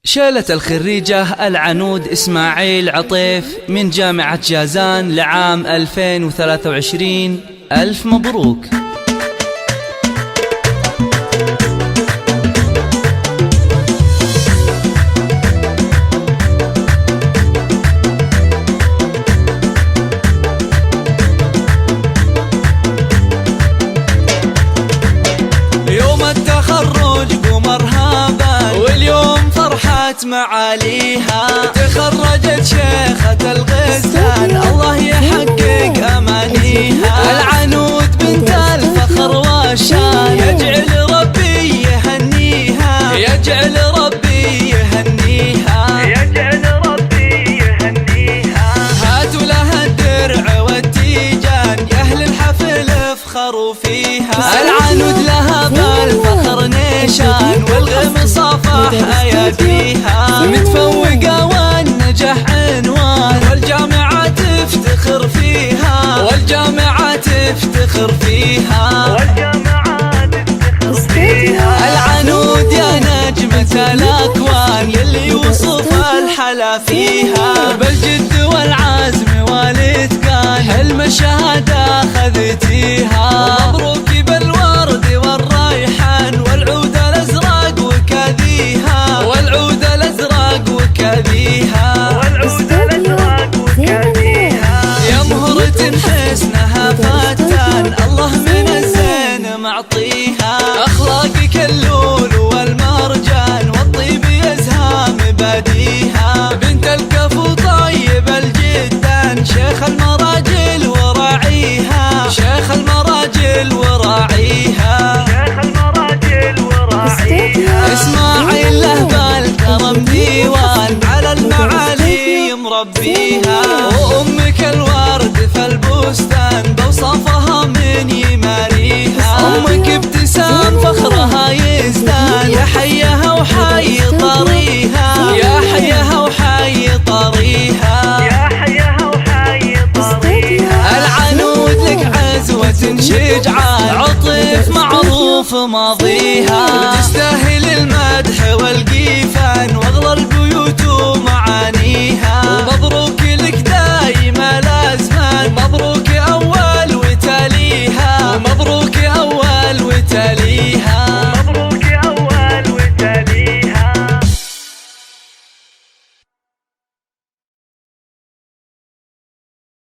شالت الخريجة العنود إسماعيل عطيف من جامعة جازان لعام 2023. ألف مبروك. يوم التخرج قمرها بان، واليوم فرحت معاليها. تخرجت شيخة الغزلان، الله يحقق أمانيها. العنود بنت الفخر والشان، يجعل ربي يهنيها، يجعل ربي يهنيها، يجعل ربي يهنيها. هاتوا لها الدرع والتيجان، يا أهل الحفل افخروا فيها. العنود لها بالفخر نيشان، والغم صافح أياديها. متفوقة والنجاح عنوان، والجامعة تفتخر فيها، والجامعة تفتخر فيها، والجامعة تفتخر فيها. العنود يا نجمة الأكوان، يلي يوصف الحلا فيها. بالجد والعزم والإتقان، حلم الشهادة خذتيها. مبروك بالورد والريحان، والعود الأزرق وكذيها، والعود الأزرق وكذيها، والعود الأزرق وكذيها. يا مهرة حسنها فتان، الله من الزين معطيها. أخلاقك اللول والمرجان، والطيب يزهى مباديها. بنت الكفو طيب الجدان، شيخ المراجل وراعيها، شيخ المراجل وراعيها، شيخ المراجل وراعيها. اسماعيل له بالكرم ديوان، على المعالي مربيها. وأمك الورد في البستان، بوصفها من يماريها. أمك ابتسام فخرها يزدان، يا حيها وحي طريها، يا حيها وحي طريها، يا حيها وحي طريها. العنود لك عزوة شجعان، عطيف معروف ماضيها. تستاهل المدح والقيفان، واغلى البيوت ومعانيها. ومبروك لك دايم الأزمان،